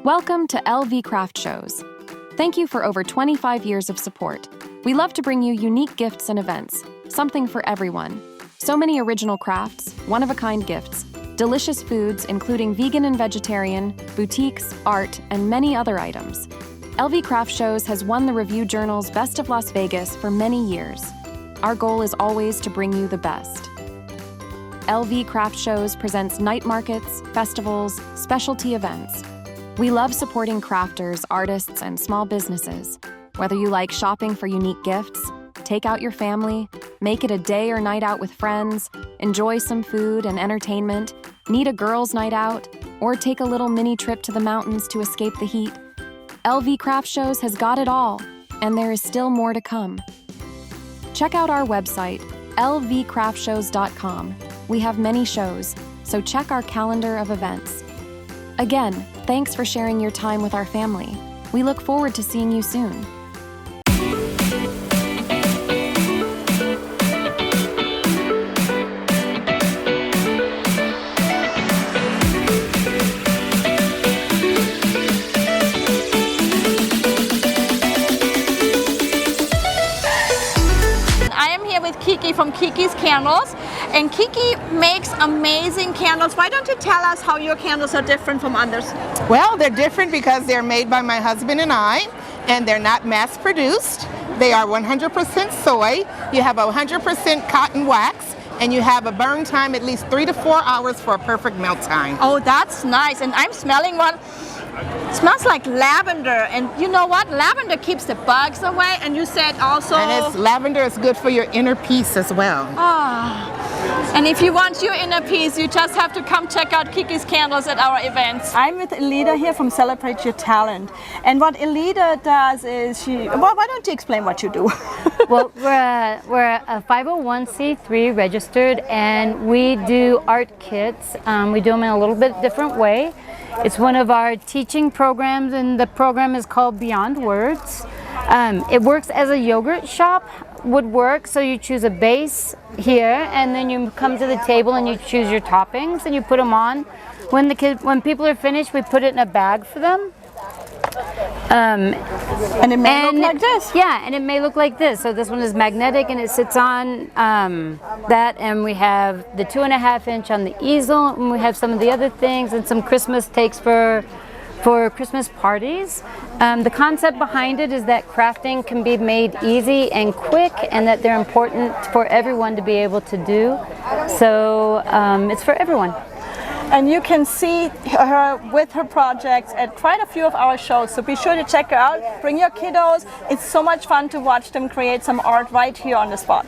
Welcome to LV Craft Shows. Thank you for over 25 years of support. We love to bring you unique gifts and events, something for everyone. So many original crafts, one-of-a-kind gifts, delicious foods including vegan and vegetarian, boutiques, art, and many other items. LV Craft Shows has won the Review Journal's Best of Las Vegas for many years. Our goal is always to bring you the best. LV Craft Shows presents night markets, festivals, specialty events. We love supporting crafters, artists, and small businesses. Whether you like shopping for unique gifts, take out your family, make it a day or night out with friends, enjoy some food and entertainment, need a girls' night out, or take a little mini trip to the mountains to escape the heat, LV Craft Shows has got it all, and there is still more to come. Check out our website, lvcraftshows.com. We have many shows, so check our calendar of events. Again, thanks for sharing your time with our family. We look forward to seeing you soon. With Kiki from Kiki's Candles, and Kiki makes amazing candles. Why don't you tell us how your candles are different from others? Well, they're different because they're made by my husband and I, and they're not mass produced. They are 100% soy. You have 100% cotton wax, and you have a burn time at least 3 to 4 hours for a perfect melt time. Oh, that's nice. And I'm smelling one. It smells like lavender, and you know what? Lavender keeps the bugs away, and you said also... And lavender is good for your inner peace as well. And if you want your inner peace, you just have to come check out Kiki's Candles at our events. I'm with Elida here from Celebrate Your Talent. And what Elida does is well, why don't you explain what you do? Well, we're a 501c3 registered, and we do art kits. We do them in a little bit different way. It's one of our teaching programs, and the program is called Beyond Words. It works as a yogurt shop would work, so you choose a base here, and then you come to the table and you choose your toppings and you put them on. When people are finished, we put it in a bag for them. And it may look like this. Yeah, and it may look like this. So this one is magnetic, and it sits on that, and we have the 2.5 inch on the easel, and we have some of the other things and some Christmas takes for Christmas parties. The concept behind it is that crafting can be made easy and quick, and that they're important for everyone to be able to do. So it's for everyone. And you can see her with her projects at quite a few of our shows, so be sure to check her out. Bring your kiddos. It's so much fun to watch them create some art right here on the spot.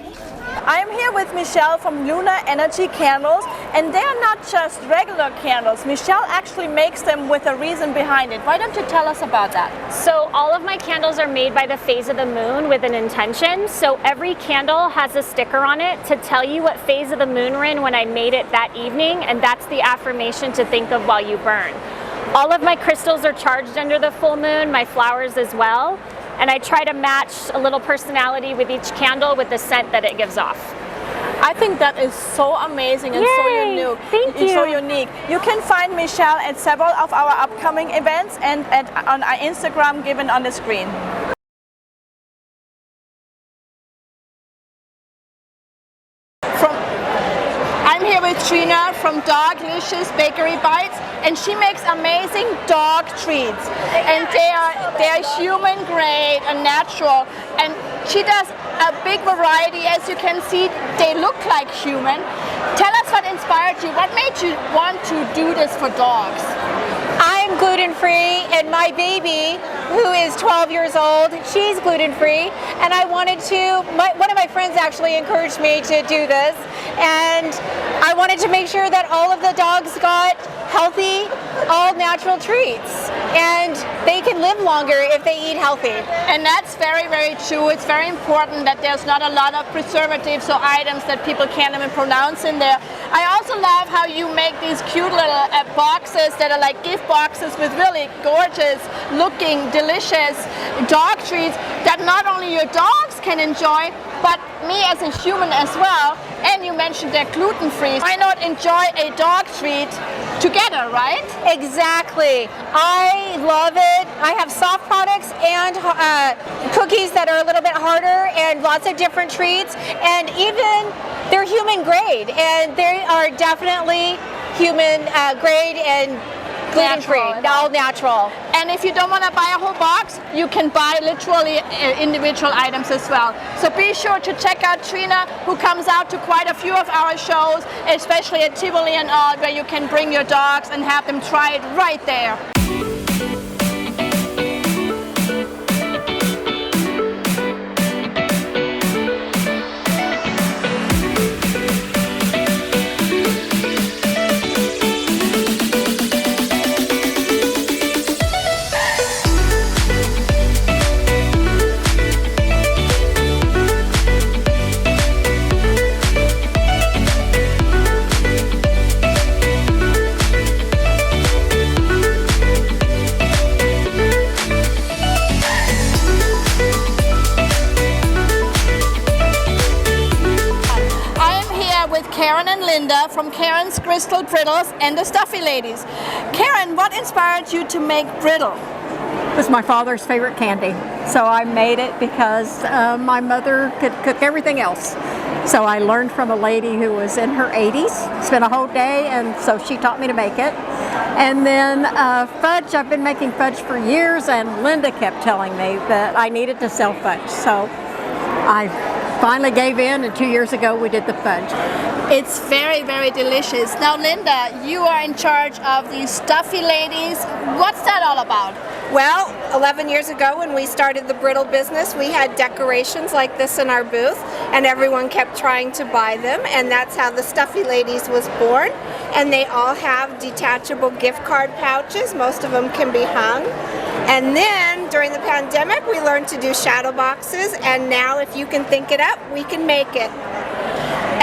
I'm here with Michelle from Luna Energy Candles, and they are not just regular candles. Michelle actually makes them with a reason behind it. Why don't you tell us about that? So all of my candles are made by the phase of the moon with an intention. So every candle has a sticker on it to tell you what phase of the moon we're in when I made it that evening, and that's the affirmation to think of while you burn. All of my crystals are charged under the full moon, my flowers as well. And I try to match a little personality with each candle with the scent that it gives off. I think that is so amazing and so unique. Thank you. So unique. You can find Michelle at several of our upcoming events and on our Instagram given on the screen. I'm here with Trina from Doglicious Bakery Bites, and she makes amazing dog treats, and they are human grade and natural, and she does a big variety. As you can see, they look like human. Tell us what inspired you. What made you want to do this for dogs? I'm gluten-free, and my baby, who is 12 years old, she's gluten-free, and I wanted to, one of my friends actually encouraged me to do this, and I wanted to make sure that all of the dogs got healthy, all natural treats, and they can live longer if they eat healthy. And that's very, very true. It's very important that there's not a lot of preservatives or items that people can't even pronounce in there. I also love how you make these cute little boxes that are like gift boxes with really gorgeous looking, delicious dog treats that not only your dogs can enjoy, but me as a human as well. And you mentioned they're gluten-free. Why not enjoy a dog treat together, right? Exactly. I love it. I have soft products and cookies that are a little bit harder and lots of different treats. And even they're human grade, and they are definitely human grade and gluten-free, all natural. And if you don't want to buy a whole box, you can buy literally individual items as well. So be sure to check out Trina, who comes out to quite a few of our shows, especially at Tivoli and all, where you can bring your dogs and have them try it right there. Karen and Linda from Karen's Crystal Brittles and the Stuffy Ladies. Karen, what inspired you to make brittle? It was my father's favorite candy, so I made it because my mother could cook everything else. So I learned from a lady who was in her 80s, spent a whole day, and so she taught me to make it. And then fudge, I've been making fudge for years, and Linda kept telling me that I needed to sell fudge. So I finally gave in, and 2 years ago we did the fudge. It's very, very delicious. Now, Linda, you are in charge of the Stuffy Ladies. What's that all about? Well, 11 years ago when we started the brittle business, we had decorations like this in our booth, and everyone kept trying to buy them, and that's how the Stuffy Ladies was born. And they all have detachable gift card pouches. Most of them can be hung. And then during the pandemic, we learned to do shadow boxes, and now if you can think it up, we can make it.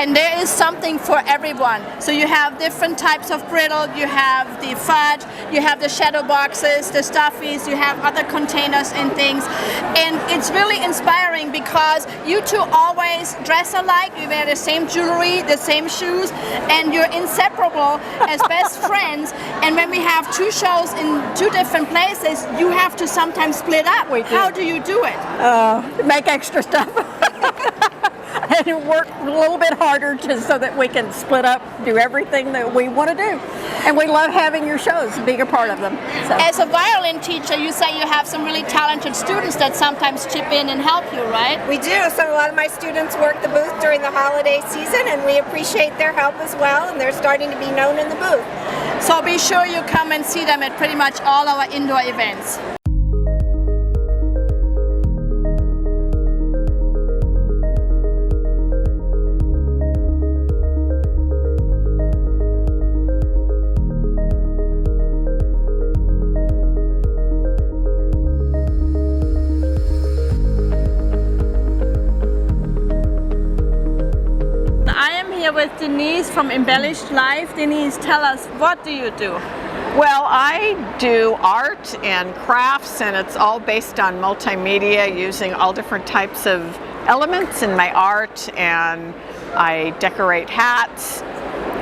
And there is something for everyone. So you have different types of brittle, you have the fudge, you have the shadow boxes, the stuffies, you have other containers and things. And it's really inspiring because you two always dress alike, you wear the same jewelry, the same shoes, and you're inseparable as best friends. And when we have two shows in two different places, you have to sometimes split up. How do you do it? Make extra stuff. And work a little bit harder just so that we can split up, do everything that we want to do. And we love having your shows, being a part of them. So. As a violin teacher, you say you have some really talented students that sometimes chip in and help you, right? We do. So a lot of my students work the booth during the holiday season, and we appreciate their help as well, and they're starting to be known in the booth. So be sure you come and see them at pretty much all our indoor events. With Denise from Embellished Life. Denise, tell us, what do you do? Well, I do art and crafts, and it's all based on multimedia, using all different types of elements in my art, and I decorate hats,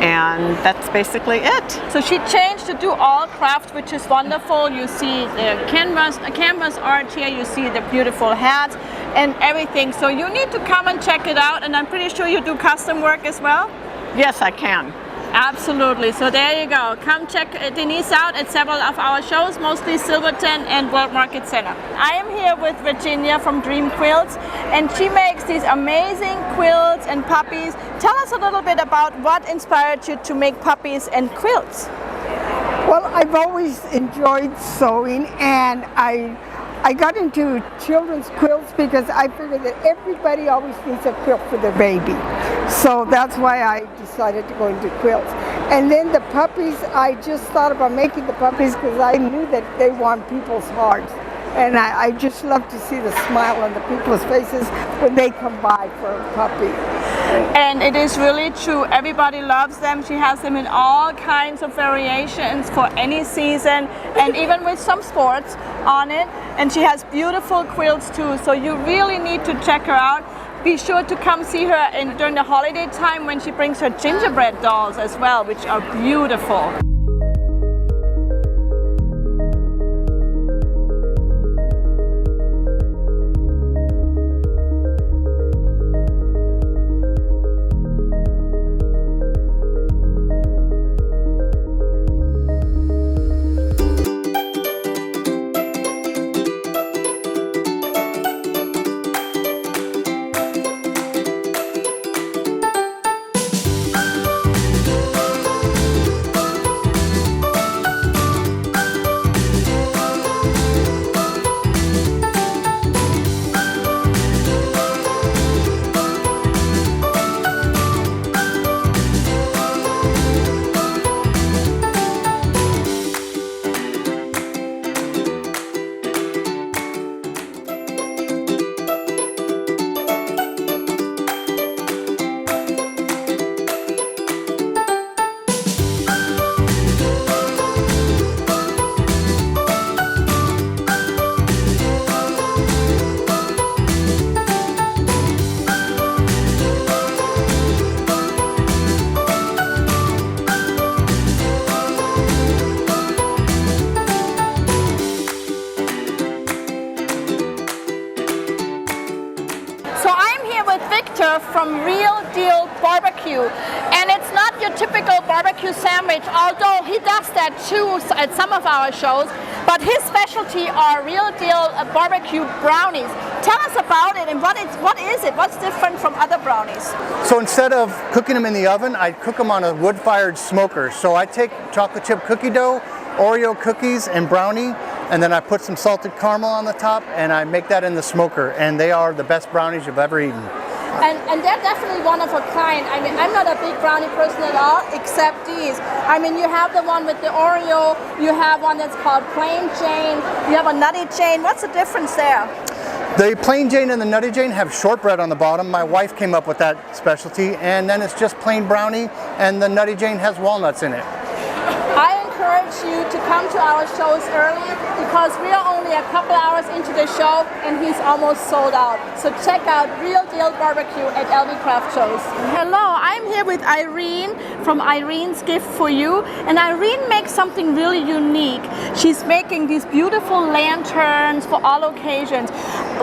and that's basically it. So she changed to do all craft, which is wonderful. You see the canvas art here, you see the beautiful hats and everything. So you need to come and check it out, and I'm pretty sure you do custom work as well? Yes, I can. Absolutely. So there you go. Come check Denise out at several of our shows, mostly Silverton and World Market Center. I am here with Virginia from Dream Quilts, and she makes these amazing quilts and puppies. Tell us a little bit about what inspired you to make puppies and quilts. Well, I've always enjoyed sewing, and I got into children's quilts because I figured that everybody always needs a quilt for their baby. So that's why I decided to go into quilts. And then the puppies, I just thought about making the puppies because I knew that they warm people's hearts. And I just love to see the smile on the people's faces when they come by for a puppy. And it is really true. Everybody loves them. She has them in all kinds of variations for any season, and even with some sports on it. And she has beautiful quilts too. So you really need to check her out. Be sure to come see her during the holiday time when she brings her gingerbread dolls as well, which are beautiful. from Real Deal Barbecue. And it's not your typical barbecue sandwich, although he does that too at some of our shows. But his specialty are Real Deal barbecue brownies. Tell us about it and what is it? What's different from other brownies? So instead of cooking them in the oven, I cook them on a wood-fired smoker. So I take chocolate chip cookie dough, Oreo cookies, and brownie, and then I put some salted caramel on the top, and I make that in the smoker. And they are the best brownies you've ever eaten. And they're definitely one of a kind. I mean, I'm not a big brownie person at all, except these. I mean, you have the one with the Oreo, you have one that's called Plain Jane, you have a Nutty Jane. What's the difference there? The Plain Jane and the Nutty Jane have shortbread on the bottom. My wife came up with that specialty, and then it's just plain brownie, and the Nutty Jane has walnuts in it. I encourage you to come to our shows early because we are only a couple hours into the show and he's almost sold out. So check out Real Deal Barbecue at LV Craft Shows. Hello, I'm here with Irene from Irene's Gift for You, and Irene makes something really unique. She's making these beautiful lanterns for all occasions.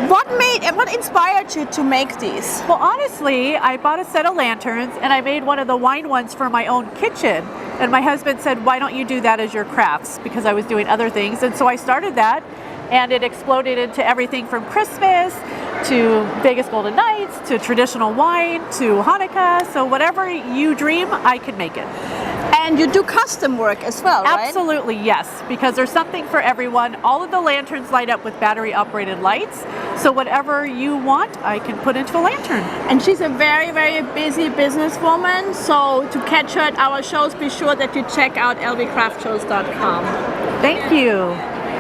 What inspired you to make these? Well, honestly, I bought a set of lanterns and I made one of the wine ones for my own kitchen. And my husband said, why don't you do that as your crafts? Because I was doing other things. And so I started that, and it exploded into everything from Christmas to Vegas Golden Nights to traditional wine to Hanukkah. So whatever you dream, I can make it. And you do custom work as well, right? Absolutely, yes, because there's something for everyone. All of the lanterns light up with battery operated lights. So whatever you want, I can put into a lantern. And she's a very, very busy businesswoman. So to catch her at our shows, be sure that you check out lvcraftshows.com. Thank you.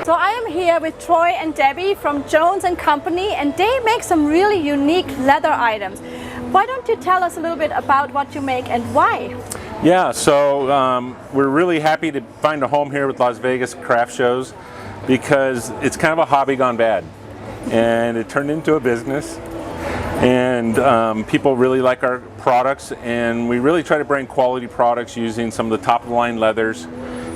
So I am here with Troy and Debbie from Jones & Company, and they make some really unique leather items. Why don't you tell us a little bit about what you make and why? Yeah, so we're really happy to find a home here with Las Vegas Craft Shows because it's kind of a hobby gone bad, and it turned into a business, and people really like our products, and we really try to bring quality products using some of the top-of-the-line leathers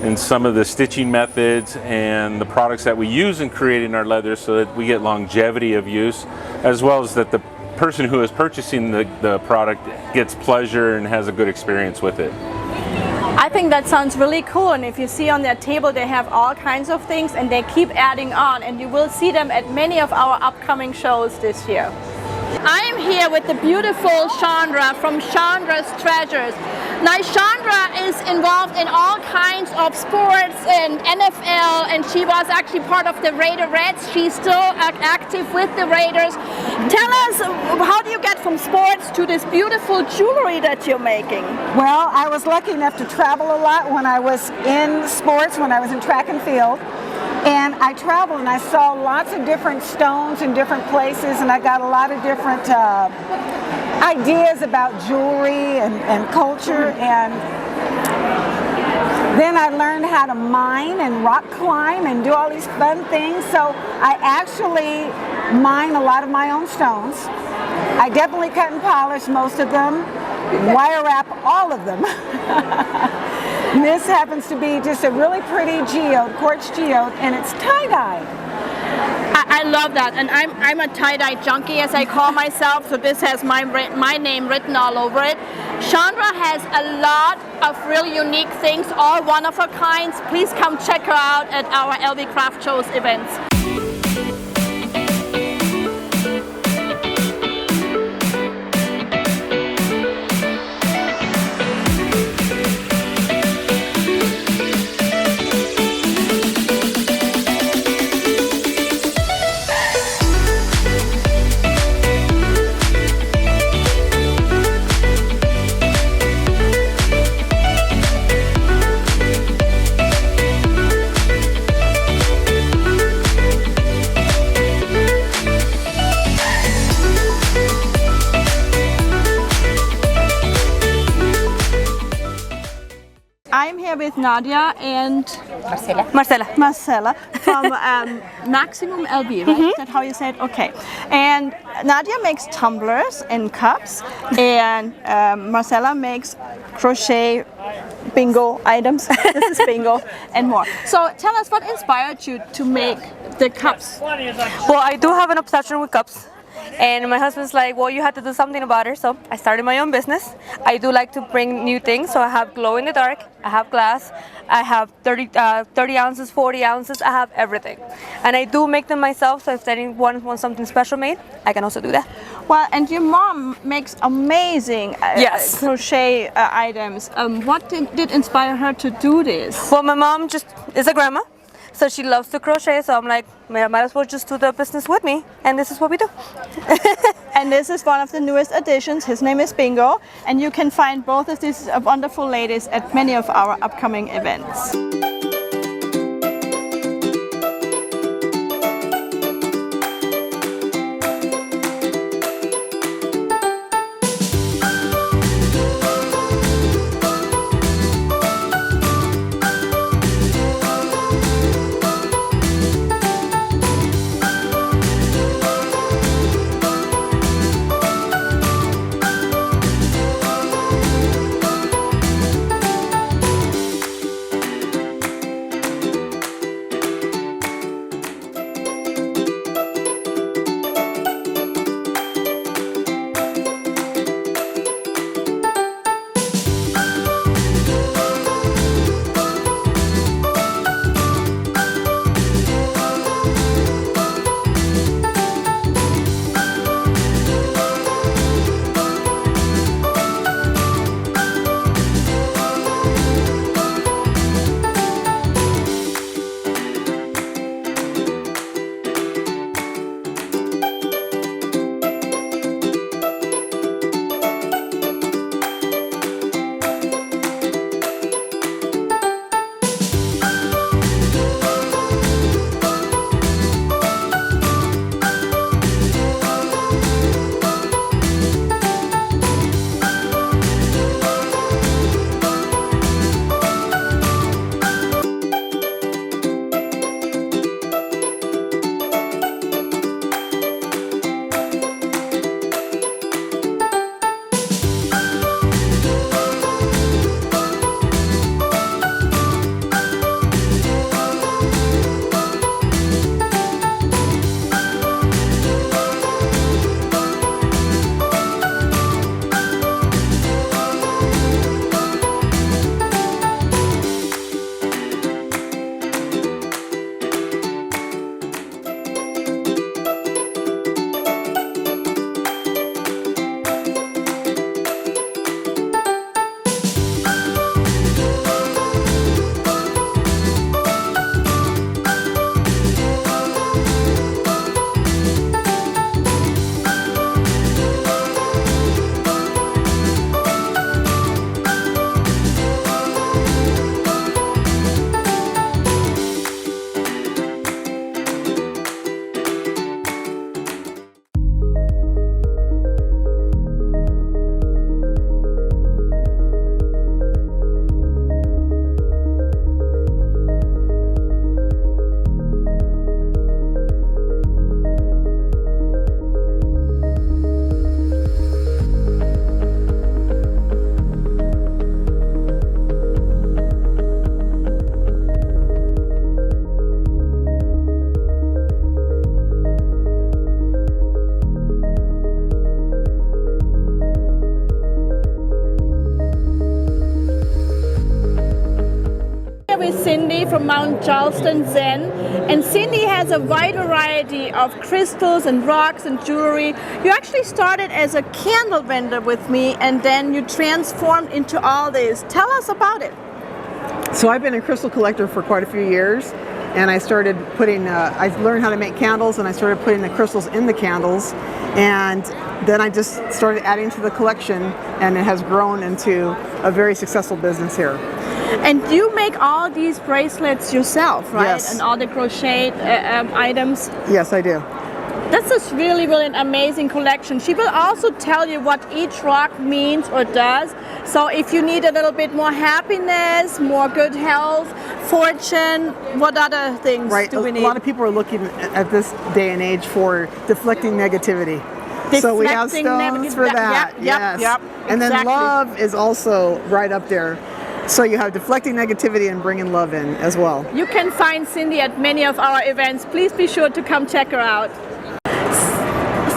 and some of the stitching methods and the products that we use in creating our leathers so that we get longevity of use, as well as that the person who is purchasing the product gets pleasure and has a good experience with it. I think that sounds really cool, and if you see on their table they have all kinds of things and they keep adding on, and you will see them at many of our upcoming shows this year. I am here with the beautiful Chandra from Chandra's Treasures. Now Chandra is involved in all kinds of sports and NFL, and she was actually part of the Raider Reds. She's still active with the Raiders. Tell us, how do you get from sports to this beautiful jewelry that you're making? Well, I was lucky enough to travel a lot when I was in sports, when I was in track and field. And I traveled and I saw lots of different stones in different places, and I got a lot of different ideas about jewelry and culture. And then I learned how to mine and rock climb and do all these fun things. So I actually mine a lot of my own stones. I definitely cut and polish most of them, wire wrap all of them. This happens to be just a really pretty geode, quartz geode, and it's tie-dye. I love that, and I'm a tie-dye junkie, as I call myself, so this has my name written all over it. Chandra has a lot of really unique things, all one-of-a-kinds. Please come check her out at our LV Craft Shows events. I'm here with Nadia and Marcela from Maximum LB, right? Is that how you say it? Okay. And Nadia makes tumblers and cups, and Marcela makes crochet bingo items. This is bingo and more. So tell us, what inspired you to make the cups? Well, I do have an obsession with cups. And my husband's like, well, you have to do something about it. So I started my own business. I do like to bring new things. So I have glow in the dark, I have glass, I have 30 ounces, 40 ounces, I have everything. And I do make them myself. So if anyone wants something special made, I can also do that. Well, and your mom makes amazing Yes. crochet items. What did inspire her to do this? Well, my mom just is a grandma. So she loves to crochet, so I'm like, might as well just do the business with me, and this is what we do. And this is one of the newest additions. His name is Bingo, and you can find both of these wonderful ladies at many of our upcoming events. Cindy from Mount Charleston Zen, and Cindy has a wide variety of crystals and rocks and jewelry. You actually started as a candle vendor with me, and then you transformed into all this. Tell us about it. So I've been a crystal collector for quite a few years, and I started putting, I learned how to make candles, and I started putting the crystals in the candles, and then I just started adding to the collection, and it has grown into a very successful business here. And you make all these bracelets yourself, right? Yes. And all the crocheted items? Yes, I do. That's a really, really amazing collection. She will also tell you what each rock means or does. So if you need a little bit more happiness, more good health, fortune, what other things do we need? A lot of people are looking at this day and age for deflecting negativity. So we have stones for that. Yep, And then love is also right up there. So you have deflecting negativity and bringing love in as well. You can find Cindy at many of our events. Please be sure to come check her out.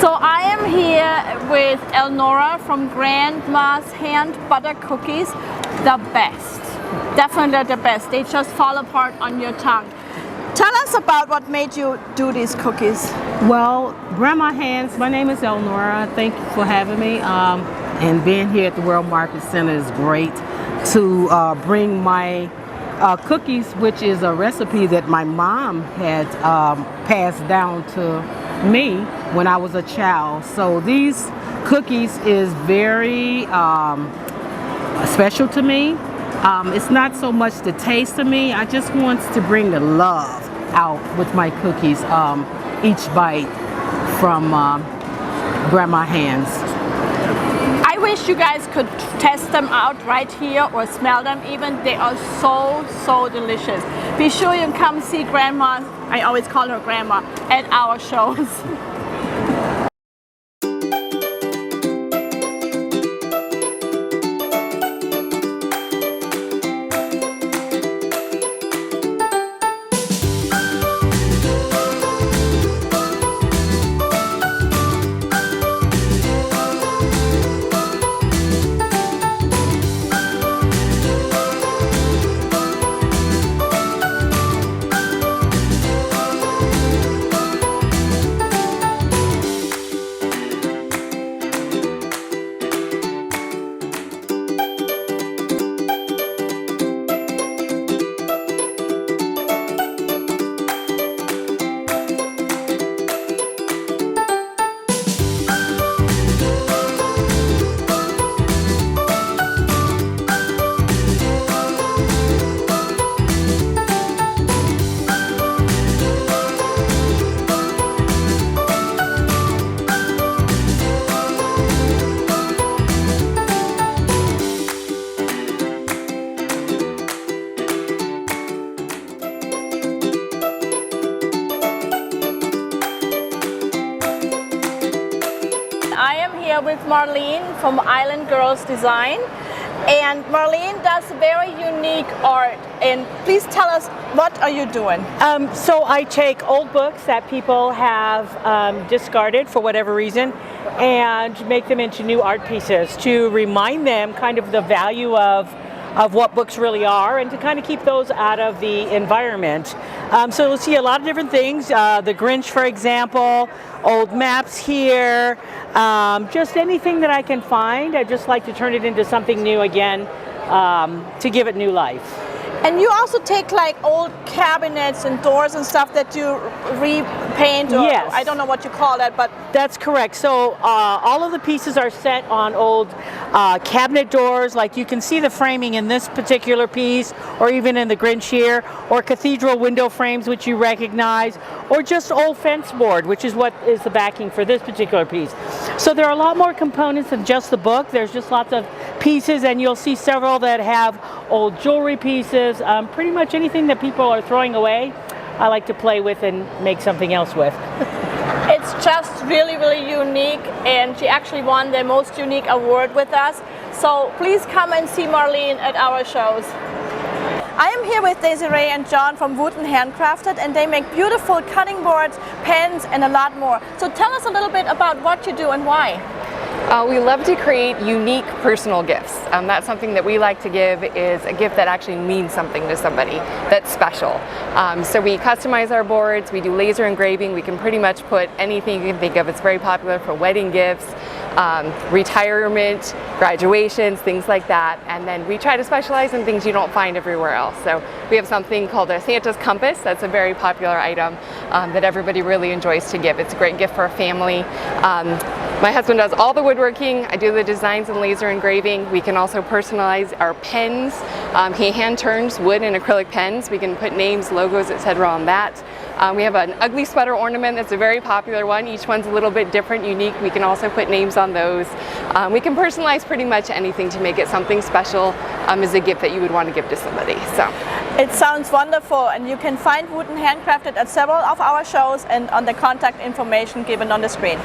So I am here with Elnora from Grandma's Hand Butter Cookies. The best. Definitely the best. They just fall apart on your tongue. Tell us about what made you do these cookies. Well, Grandma Hands, my name is Elnora. Thank you for having me. And being here at the World Market Center is great to bring my cookies, which is a recipe that my mom had passed down to me when I was a child. So these cookies is very special to me. It's not so much the taste of me. I just want to bring the love out with my cookies, each bite from Grandma Hands. I wish you guys could test them out right here or smell them even. They are so delicious. Be sure you come see Grandma, I always call her Grandma, at our shows. I am here with Marlene from Island Girls Design, and Marlene does very unique art. And please tell us, what are you doing? So I take old books that people have discarded for whatever reason and make them into new art pieces to remind them kind of the value of what books really are, and to kind of keep those out of the environment. So you'll see a lot of different things, the Grinch, for example, old maps here, just anything that I can find. I just like to turn it into something new again, to give it new life. And you also take like old cabinets and doors and stuff that you repaint, or yes. I don't know what you call that, but that's correct. So all of the pieces are set on old cabinet doors, like you can see the framing in this particular piece, or even in the Grinch here, or cathedral window frames, which you recognize, or just old fence board, which is what is the backing for this particular piece. So there are a lot more components than just the book. There's just lots of pieces, and you'll see several that have old jewelry pieces, pretty much anything that people are throwing away, I like to play with and make something else with. It's just really unique, and she actually won the most unique award with us. So please come and see Marlene at our shows. I am here with Desiree and John from Wooten Handcrafted, and they make beautiful cutting boards, pens, and a lot more. So tell us a little bit about what you do and why. We love to create unique personal gifts. That's something that we like to give, is a gift that actually means something to somebody, that's special. So we customize our boards, we do laser engraving, we can pretty much put anything you can think of. It's very popular for wedding gifts, retirement, graduations, things like that. And then we try to specialize in things you don't find everywhere else. So we have something called a Santa's Compass. That's a very popular item that everybody really enjoys to give. It's a great gift for a family. My husband does all the woodworking. I do the designs and laser engraving. We can also personalize our pens. He hand turns wood and acrylic pens. We can put names, logos, etc. on that. We have an ugly sweater ornament that's a very popular one. Each one's a little bit different, unique. We can also put names on those. We can personalize pretty much anything to make it something special as a gift that you would want to give to somebody. So it sounds wonderful, and you can find Wooten Handcrafted at several of our shows and on the contact information given on the screen.